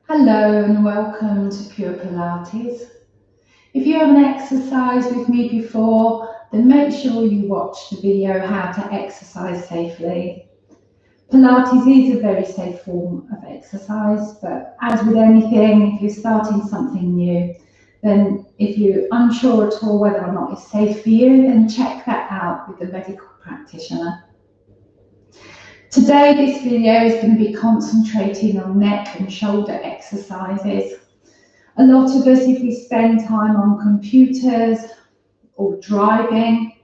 Hello and welcome to Pure Pilates. If you haven't exercised with me before, then make sure you watch the video how to exercise safely. Pilates is a very safe form of exercise, but as with anything, if you're starting something new, then if you're unsure at all whether or not it's safe for you, then check that out with a medical practitioner. Today, this video is going to be concentrating on neck and shoulder exercises. A lot of us, if we spend time on computers or driving,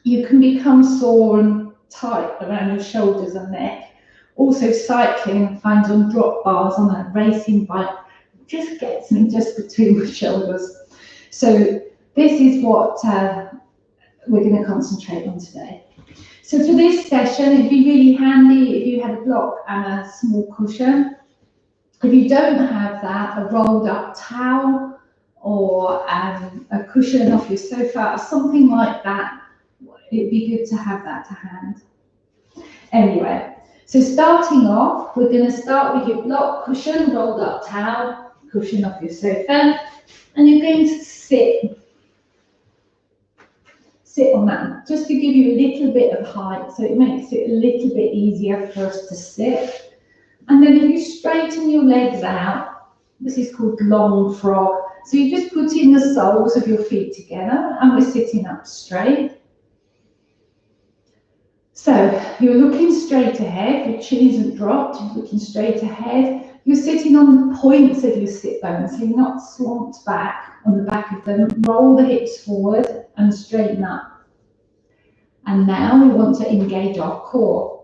you can become sore and tight around your shoulders and neck. Also, cycling and find on drop bars on a racing bike just gets me just between my shoulders. So this is what we're going to concentrate on today. So for this session, it'd be really handy if you had a block and a small cushion. If you don't have that, a rolled up towel or a cushion off your sofa or something like that, it'd be good to have that to hand. Anyway, so starting off, we're going to start with your block, cushion, rolled up towel, cushion off your sofa, and you're going to sit on that, just to give you a little bit of height, so it makes it a little bit easier for us to sit. And then if you straighten your legs out, this is called long frog. So you just put in the soles of your feet together and we're sitting up straight. So you're looking straight ahead, your chin isn't dropped, you're looking straight ahead. You're sitting on the points of your sit bones, so you're not slumped back on the back of them. Roll the hips forward and straighten up. And now we want to engage our core.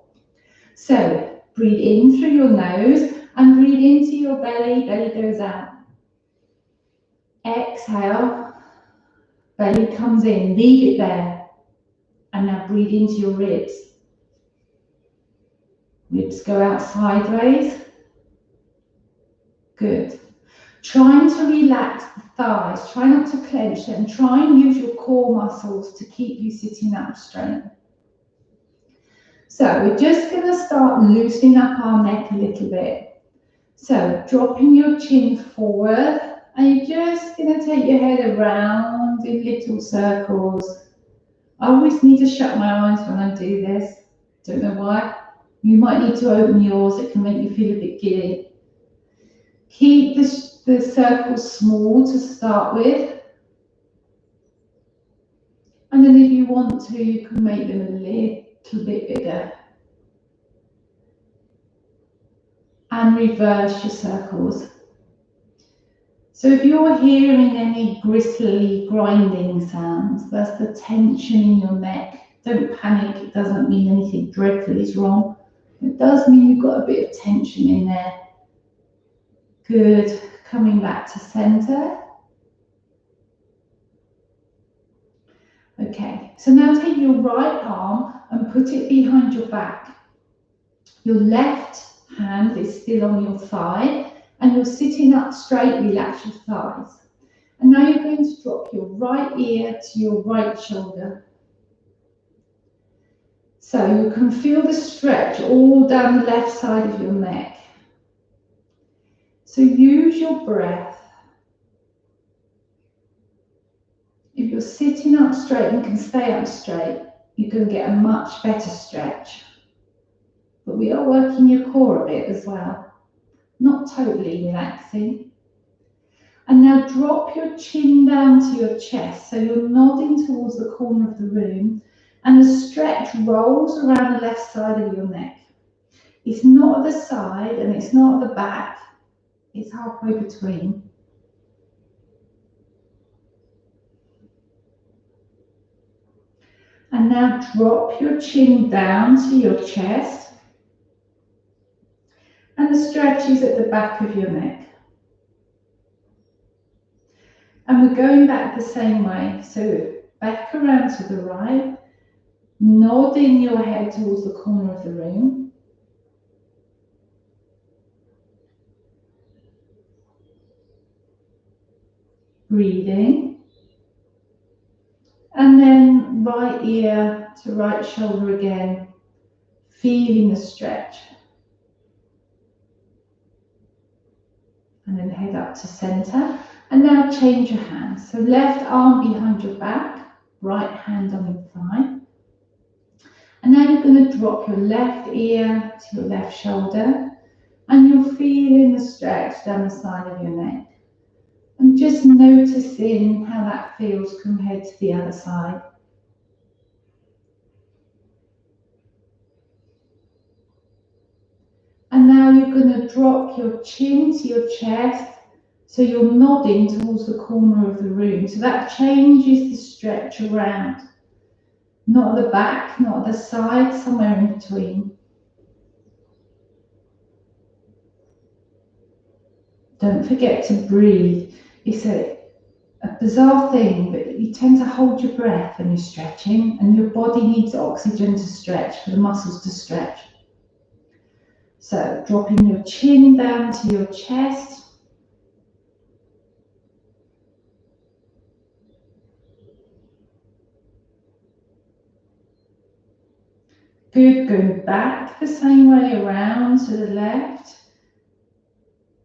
So breathe in through your nose and breathe into your belly, belly goes out. Exhale, belly comes in, leave it there. And now breathe into your ribs. Ribs go out sideways. Good. Trying to relax the thighs, try not to clench them, try and use your core muscles to keep you sitting up straight. So we're just going to start loosening up our neck a little bit. So dropping your chin forward, and you're just going to take your head around in little circles. I always need to shut my eyes when I do this. Don't know why. You might need to open yours, it can make you feel a bit giddy. Keep the circles small to start with. And then if you want to, you can make them a little bit bigger. And reverse your circles. So if you're hearing any gristly grinding sounds, that's the tension in your neck. Don't panic, it doesn't mean anything dreadful is wrong. It does mean you've got a bit of tension in there. Good, coming back to center. Okay, so now take your right arm and put it behind your back. Your left hand is still on your thigh and you're sitting up straight, relax your thighs. And now you're going to drop your right ear to your right shoulder. So you can feel the stretch all down the left side of your neck. So use your breath. If you're sitting up straight and can stay up straight, you're going to get a much better stretch. But we are working your core a bit as well, not totally relaxing. And now drop your chin down to your chest, so you're nodding towards the corner of the room, and the stretch rolls around the left side of your neck. It's not at the side and it's not at the back, it's halfway between. And now drop your chin down to your chest. And the stretch is at the back of your neck. And we're going back the same way. So back around to the right, nodding your head towards the corner of the room. Breathing. And then right ear to right shoulder again, feeling the stretch. and then head up to center. And now change your hands. So left arm behind your back, right hand on your thigh. And now you're going to drop your left ear to your left shoulder, and you're feeling the stretch down the side of your neck. And just noticing how that feels compared to the other side. And now you're going to drop your chin to your chest, so you're nodding towards the corner of the room. So that changes the stretch around. Not at the back, not at the side, somewhere in between. Don't forget to breathe. It's a bizarre thing, but you tend to hold your breath when you're stretching, and your body needs oxygen to stretch, for the muscles to stretch. So dropping your chin down to your chest. Good, going back the same way around to the left.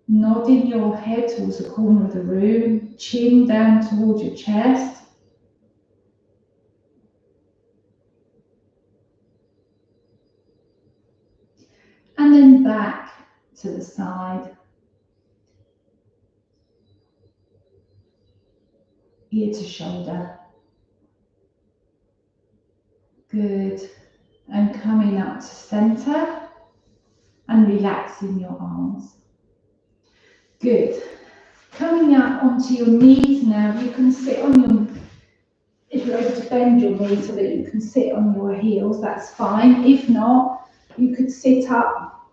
Nodding your head towards the corner of the room, chin down towards your chest. And then back to the side. Ear to shoulder. Good. And coming up to center and relaxing your arms. Good. Coming up onto your knees now, you can sit on your, if you're able to bend your knees so that you can sit on your heels, that's fine. If not, you could sit up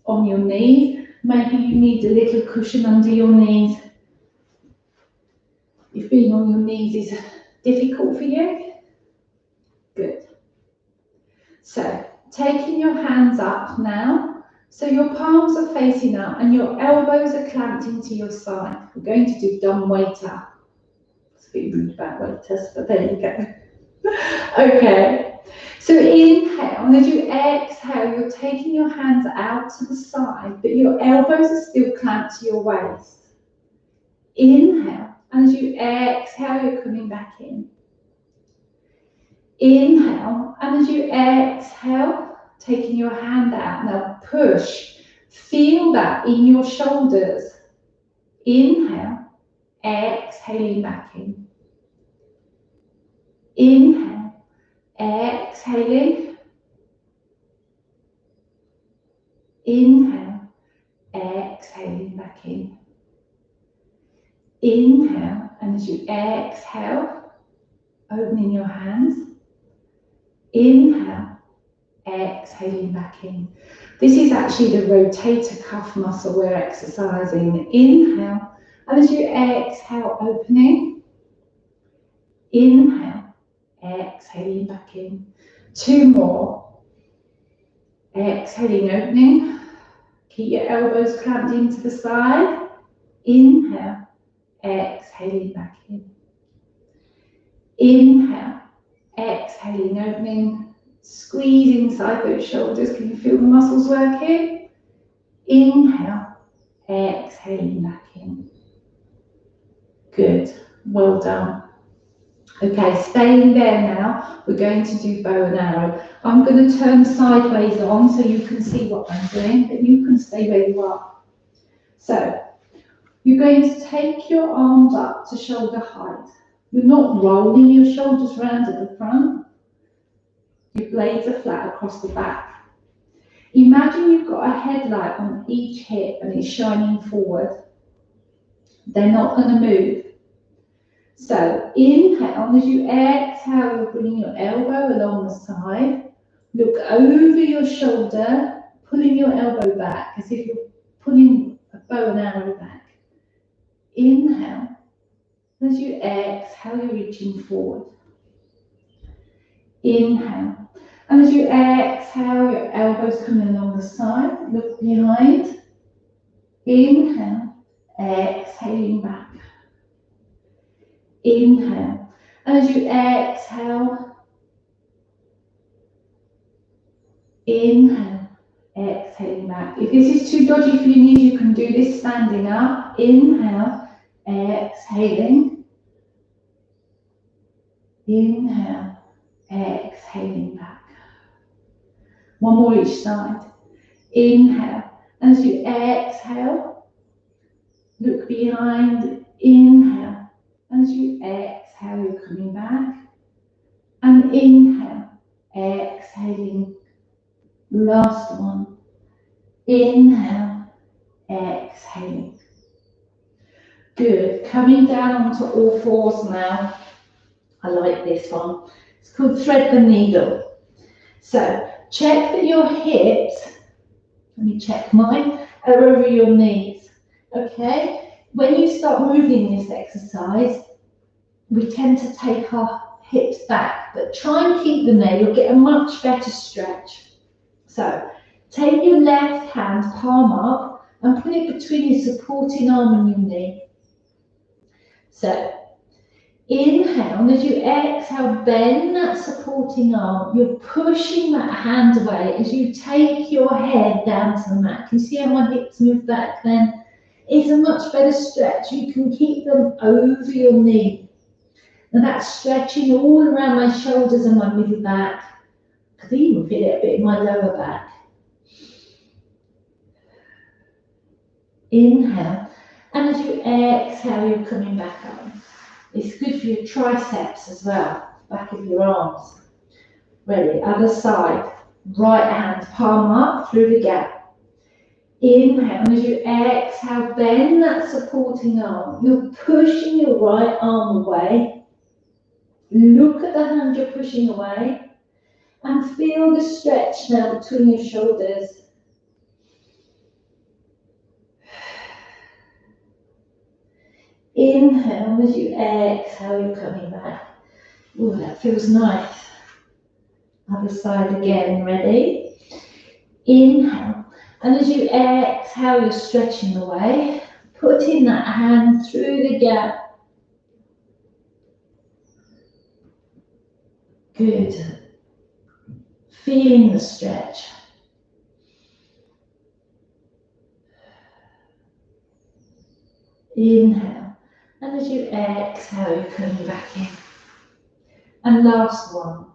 on your knee. Maybe you need a little cushion under your knees. If being on your knees is difficult for you. Good. So, taking your hands up now, so your palms are facing up and your elbows are clamped into your side. We're going to do dumb waiter. It's a bit rude about waiters, but there you go. Okay, so inhale, and as you exhale, you're taking your hands out to the side, but your elbows are still clamped to your waist. Inhale, and as you exhale, you're coming back in. Inhale, and as you exhale, taking your hand out. Now push. Feel that in your shoulders. Inhale, exhaling back in. Inhale, exhaling. Inhale, exhaling back in. Inhale, and as you exhale, opening your hands. Inhale, exhaling back in. This is actually the rotator cuff muscle we're exercising. Inhale, and as you exhale, opening. Inhale, exhaling back in. Two more. Exhaling, opening. Keep your elbows clamped into the side. Inhale, exhaling back in. Inhale, exhaling, opening. Squeeze inside those shoulders. Can you feel the muscles working? Inhale, exhaling back in. Good, well done. Okay, staying there now, we're going to do bow and arrow. I'm going to turn sideways on so you can see what I'm doing, but you can stay where you are. So, you're going to take your arms up to shoulder height. You're not rolling your shoulders round at the front. Your blades are flat across the back. Imagine you've got a headlight on each hip and it's shining forward. They're not going to move. So inhale, and as you exhale, you're bringing your elbow along the side. Look over your shoulder, pulling your elbow back as if you're pulling a bow and arrow back. Inhale. As you exhale, you're reaching forward. Inhale. And as you exhale, your elbows coming along the side. Look behind. Inhale. Exhaling back. Inhale. And as you exhale, inhale. exhaling back. If this is too dodgy for your knees, you can do this standing up. Inhale, exhaling. Inhale, exhaling back. One more each side. Inhale. And as you exhale, look behind. Inhale. And as you exhale, you're coming back. And inhale, exhaling. Last one. Inhale, exhaling. Good. Coming down onto all fours now. I like this one. It's called thread the needle. So check that your hips, let me check mine, are over your knees. Okay? When you start moving this exercise, we tend to take our hips back, but try and keep them there. You'll get a much better stretch. So take your left hand, palm up, and put it between your supporting arm and your knee. So inhale, and as you exhale, bend that supporting arm. You're pushing that hand away as you take your head down to the mat. Can you see how my hips move back then? It's a much better stretch. You can keep them over your knee. Now that's stretching all around my shoulders and my middle back. I could even feel it a bit in my lower back. Inhale, and as you exhale, you're coming back up. It's good for your triceps as well, back of your arms. Ready, other side. Right hand, palm up through the gap. Inhale, and as you exhale, bend that supporting arm. You're pushing your right arm away. Look at the hand you're pushing away. And feel the stretch now between your shoulders. Inhale, as you exhale, you're coming back. Ooh, that feels nice. Other side again, ready? Inhale, and as you exhale, you're stretching away. Putting that hand through the gap. Good. Feeling the stretch. Inhale, and as you exhale, you're coming back in. And last one.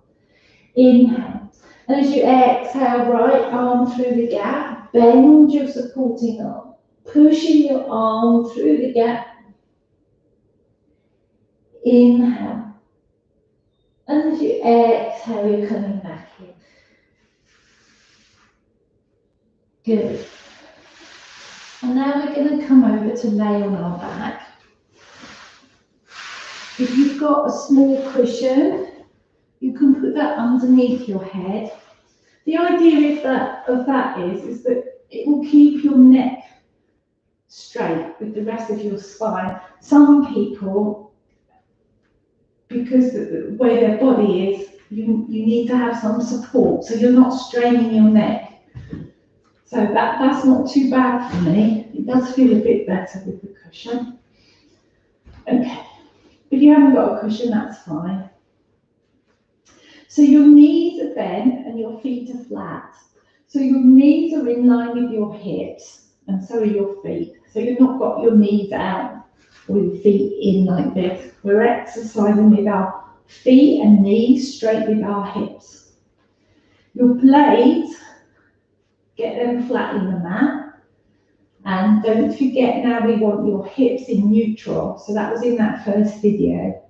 Inhale, and as you exhale, right arm through the gap, bend your supporting arm, pushing your arm through the gap. Inhale, and as you exhale, you're coming back in. Good. And now we're going to come over to lay on our back. If you've got a small cushion, you can put that underneath your head. The idea of that is that it will keep your neck straight with the rest of your spine. Some people, because the way their body is, you need to have some support, so you're not straining your neck. So that's not too bad for me. It does feel a bit better with the cushion. Okay, if you haven't got a cushion, that's fine. So your knees are bent and your feet are flat. So your knees are in line with your hips, and so are your feet. So you've not got your knees out or your feet in like this. We're exercising with our feet and knees straight with our hips. Your blades, get them flat in the mat. And don't forget, now we want your hips in neutral. So that was in that first video.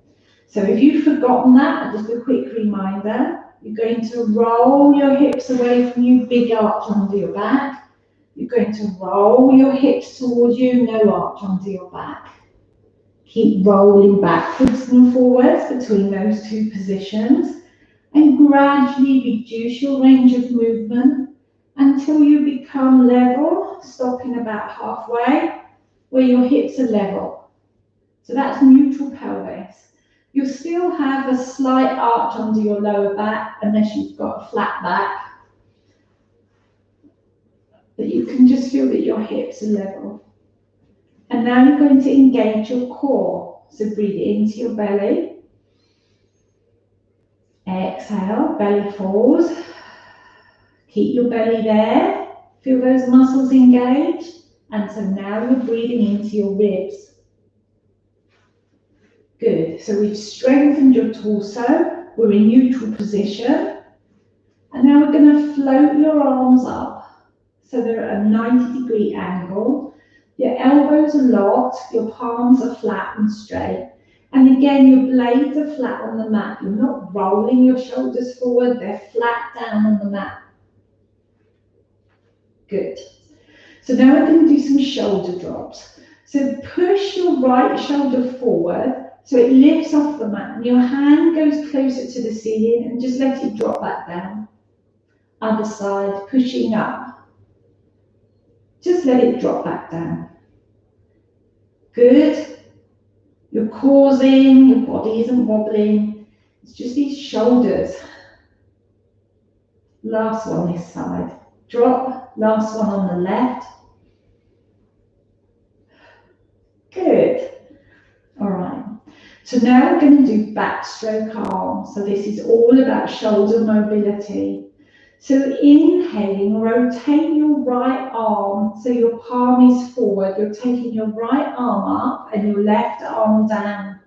So if you've forgotten that, just a quick reminder, you're going to roll your hips away from you, big arch under your back. You're going to roll your hips towards you, no arch under your back. Keep rolling backwards and forwards between those two positions and gradually reduce your range of movement until you become level, stopping about halfway where your hips are level. So that's neutral pelvis. You'll still have a slight arch under your lower back unless you've got a flat back. But you can just feel that your hips are level. And now you're going to engage your core. So breathe into your belly. Exhale, belly falls. Keep your belly there. Feel those muscles engaged. And so now you're breathing into your ribs. Good. So we've strengthened your torso. We're in neutral position. And now we're going to float your arms up. So they're at a 90-degree angle. Your elbows are locked. Your palms are flat and straight. And again, your blades are flat on the mat. You're not rolling your shoulders forward. They're flat down on the mat. Good. So now we're going to do some shoulder drops. So push your right shoulder forward so it lifts off the mat. And your hand goes closer to the ceiling and just let it drop back down. Other side, pushing up. Just let it drop back down. Good. Your core's in, your body isn't wobbling. It's just these shoulders. Last one this side. Drop. Last one on the left. Good. All right. So now we're going to do backstroke arms. So this is all about shoulder mobility. So inhaling, rotate your right arm so your palm is forward. You're taking your right arm up and your left arm down.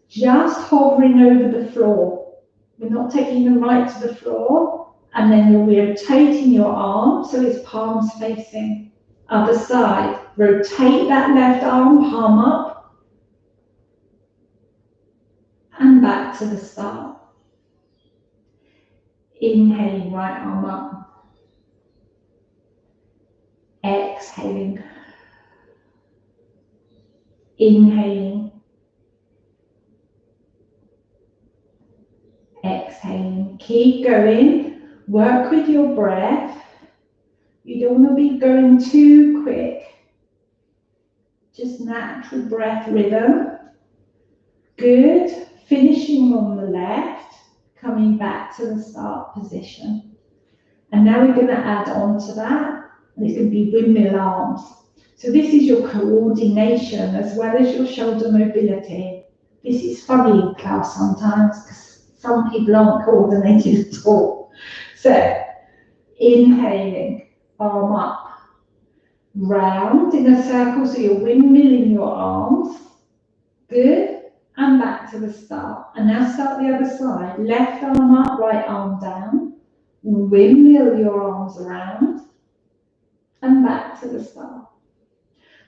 Just hovering over the floor. We're not taking the right to the floor. And then you're rotating your arm so it's palms facing. Other side. Rotate that left arm, palm up. And back to the start. Inhaling, right arm up. Exhaling. Inhaling. Exhaling. Keep going. Work with your breath. You don't want to be going too quick. Just natural breath rhythm. Good. Finishing on the left. Coming back to the start position. And now we're going to add on to that. And it's going to be windmill arms. So this is your coordination as well as your shoulder mobility. This is funny in class sometimes because some people aren't coordinated at all. So inhaling, arm up, round in a circle. So you're windmilling your arms. Good. And back to the start. And now start the other side. Left arm up, right arm down. Windmill your arms around. And back to the start.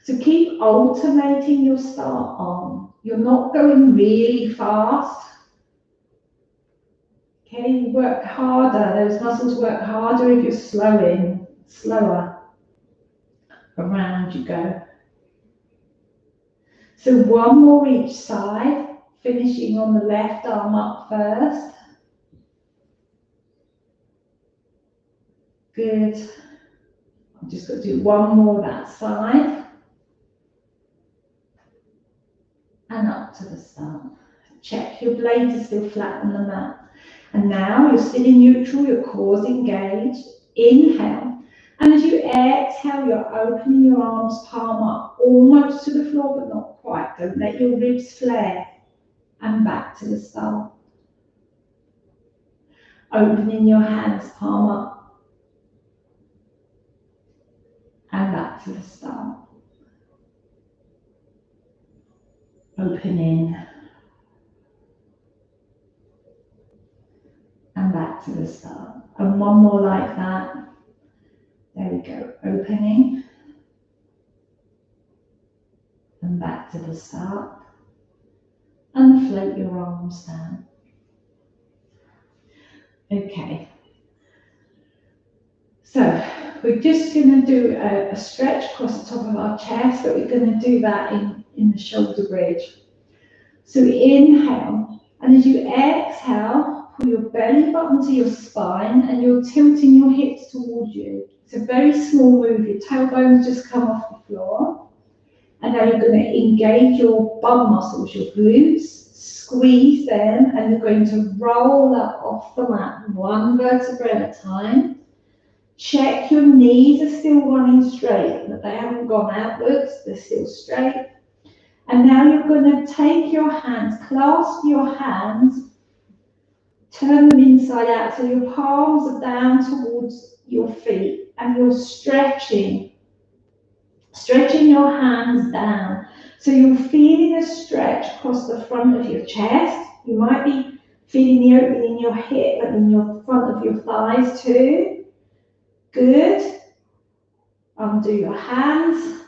So keep alternating your start arm. You're not going really fast. Okay, you work harder. Those muscles work harder if you're slower. Around you go. So one more each side, finishing on the left arm up first. Good. I've just got to do one more that side. And up to the start. Check your blades are still flat on the mat. And now you're still in neutral, your core's engaged. Inhale. And as you exhale, you're opening your arms, palm up, almost to the floor, but not quite. Don't let your ribs flare. And back to the start. Opening your hands, palm up. And back to the start. Opening. And back to the start. And one more like that. There we go. Opening. And back to the start. And float your arms down. Okay. So we're just going to do a stretch across the top of our chest, but we're going to do that in the shoulder bridge. So inhale, and as you exhale, pull your belly button to your spine and you're tilting your hips towards you. It's a very small move. Your tailbones just come off the floor. And now you're going to engage your bum muscles, your glutes, squeeze them, and you're going to roll up off the mat, one vertebra at a time. Check your knees are still running straight, that they haven't gone outwards, they're still straight. And now you're going to take your hands, clasp your hands Turn them inside out so your palms are down towards your feet and you're stretching your hands down. So you're feeling a stretch across the front of your chest. You might be feeling the opening in your hip and in your front of your thighs too. Good. Undo your hands.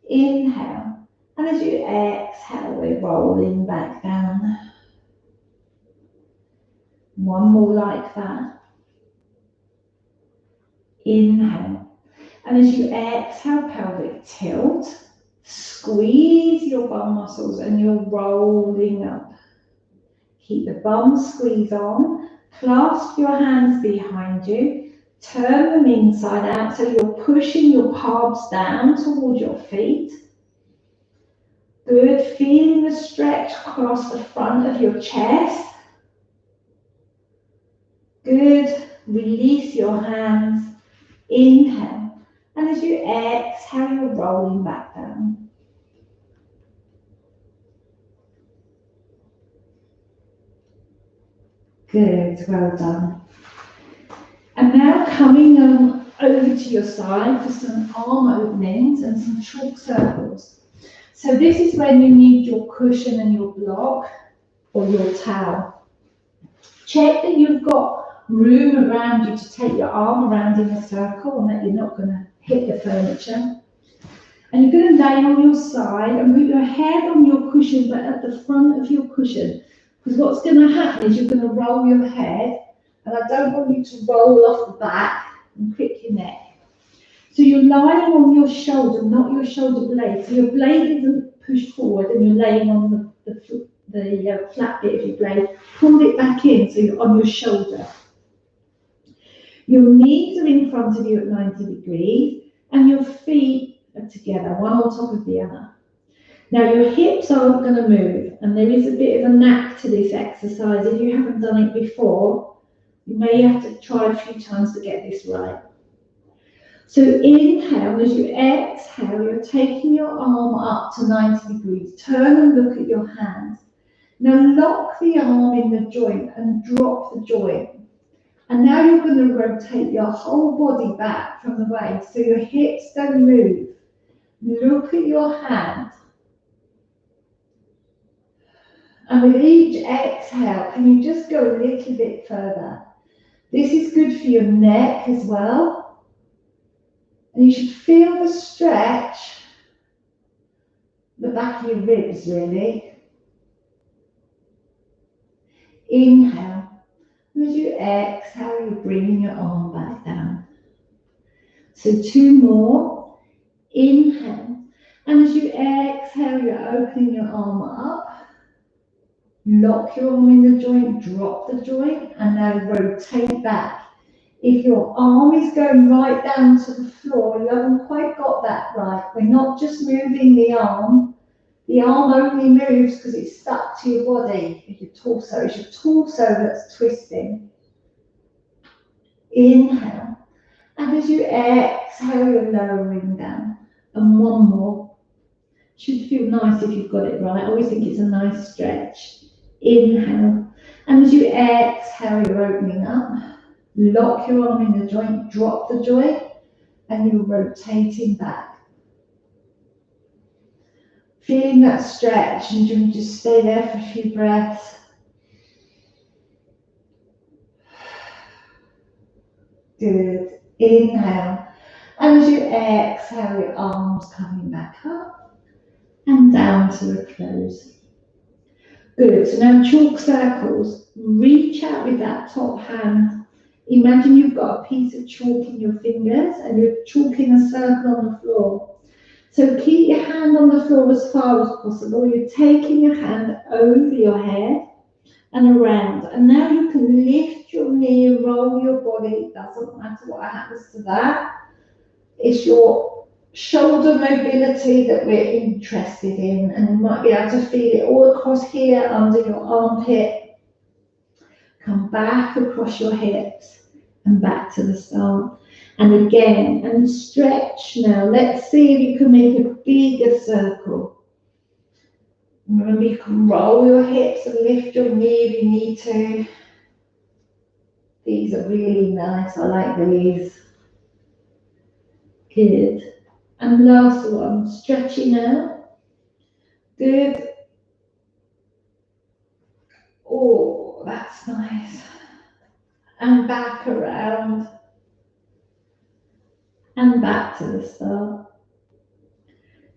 Inhale. And as you exhale, we're rolling back down. One more like that. Inhale. And as you exhale, pelvic tilt. Squeeze your bum muscles and you're rolling up. Keep the bum squeeze on. Clasp your hands behind you. Turn them inside out so you're pushing your palms down towards your feet. Good. Feeling the stretch across the front of your chest. Good. Release your hands. Inhale. And as you exhale, you're rolling back down. Good, well done. And now coming over to your side for some arm openings and some chalk circles. So this is when you need your cushion and your block or your towel. Check that you've got room around you to take your arm around in a circle and that you're not going to hit the furniture. And you're going to lay on your side and put your head on your cushion, but at the front of your cushion. Because what's going to happen is you're going to roll your head, and I don't want you to roll off the back and crick your neck. So you're lying on your shoulder, not your shoulder blade. So your blade isn't pushed forward and you're laying on the flat bit of your blade. Pull it back in so you're on your shoulder. Your knees are in front of you at 90 degrees and your feet are together, one on top of the other. Now your hips aren't going to move, and there is a bit of a knack to this exercise. If you haven't done it before, you may have to try a few times to get this right. So inhale, as you exhale, you're taking your arm up to 90 degrees. Turn and look at your hands. Now lock the arm in the joint and drop the joint. And now you're going to rotate your whole body back from the waist so your hips don't move. Look at your hand. And with each exhale, can you just go a little bit further? This is good for your neck as well. And you should feel the stretch, the back of your ribs really. Inhale. And as you exhale, you're bringing your arm back down. So 2 more. Inhale. And as you exhale, you're opening your arm up. Lock your arm in the joint, drop the joint, and now rotate back. If your arm is going right down to the floor, you haven't quite got that right. We're not just moving the arm. The arm only moves because it's stuck to your body, your torso. It's your torso that's twisting. Inhale. And as you exhale, you're lowering down. And 1 more. Should feel nice if you've got it right. I always think it's a nice stretch. Inhale. And as you exhale, you're opening up. Lock your arm in the joint, drop the joint, and you're rotating back. Feeling that stretch, and you can just stay there for a few breaths. Good. Inhale. And as you exhale, your arms coming back up and down to a close. Good. So now chalk circles. Reach out with that top hand. Imagine you've got a piece of chalk in your fingers and you're chalking a circle on the floor. So keep your hand on the floor as far as possible. You're taking your hand over your head and around. And now you can lift your knee, roll your body. It doesn't matter what happens to that. It's your shoulder mobility that we're interested in. And you might be able to feel it all across here under your armpit. Come back across your hips and back to the start. And again, and stretch now. Let's see if you can make a bigger circle. Remember, you can roll your hips and lift your knee if you need to. These are really nice. I like these. Good. And last one, stretching out. Good. Oh, that's nice. And back around. And back to the start.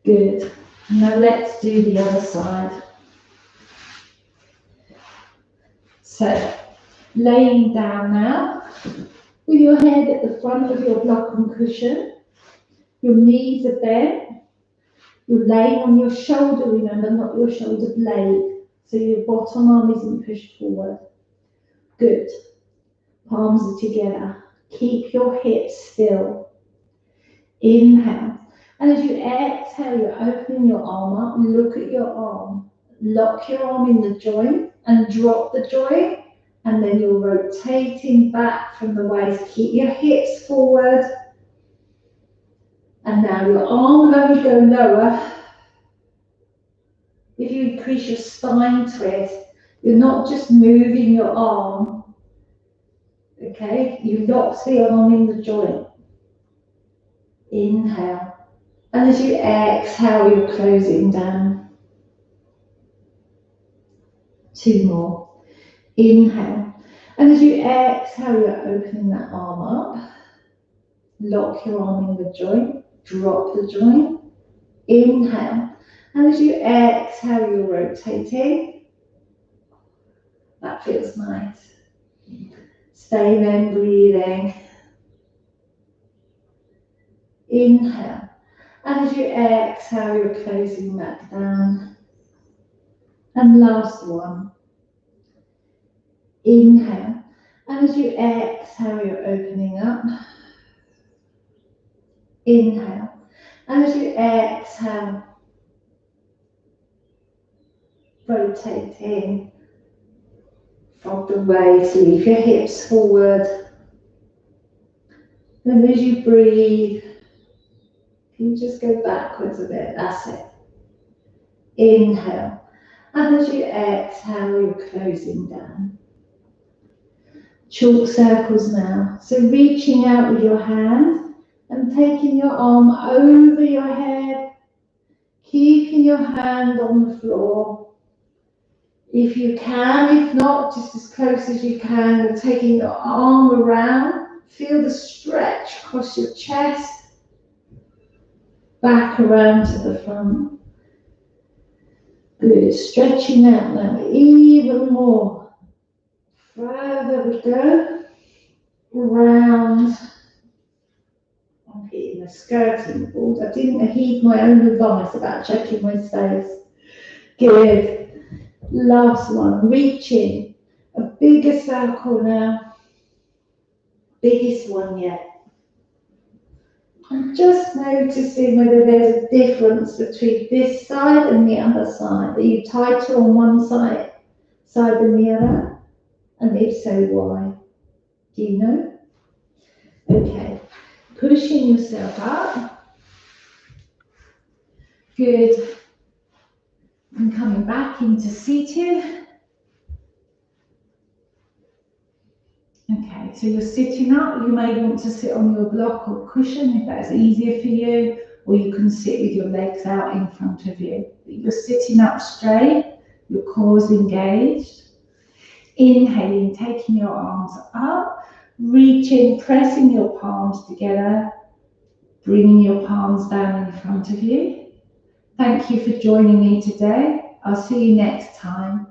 Good. Now let's do the other side. So, laying down now, with your head at the front of your block and cushion. Your knees are bent. You're laying on your shoulder, remember, not your shoulder blade. So your bottom arm isn't pushed forward. Good. Palms are together. Keep your hips still. Inhale. And as you exhale, you're opening your arm up. Look at your arm. Lock your arm in the joint and drop the joint. And then you're rotating back from the waist. Keep your hips forward. And now your arm will only go lower. If you increase your spine twist, you're not just moving your arm. Okay? You lock the arm in the joint. Inhale. And as you exhale, you're closing down. 2 more. Inhale. And as you exhale, you're opening that arm up. Lock your arm in the joint. Drop the joint. Inhale. And as you exhale, you're rotating. That feels nice. Stay then breathing. Inhale. And as you exhale, you're closing back down. And last one. Inhale. And as you exhale, you're opening up. Inhale. And as you exhale, rotating from the waist. Leave your hips forward. And as you breathe, you just go backwards a bit. That's it. Inhale. And as you exhale, you're closing down. Chalk circles now. So reaching out with your hand and taking your arm over your head, keeping your hand on the floor. If you can, if not, just as close as you can, you're taking your arm around. Feel the stretch across your chest, back around to the front. Good, stretching out now even more. Further we go, round. I'm hitting the skirting board. I didn't heed my own advice about checking my space. Good. Last one, reaching. A bigger circle now. Biggest one yet. I'm just noticing whether there's a difference between this side and the other side. Are you tighter on one side than the other? And if so, why? Do you know? Okay. Pushing yourself up. Good. And coming back into seated. Okay, so you're sitting up. You may want to sit on your block or cushion if that's easier for you, or you can sit with your legs out in front of you. But you're sitting up straight, your core's engaged. Inhaling, taking your arms up, reaching, pressing your palms together, bringing your palms down in front of you. Thank you for joining me today. I'll see you next time.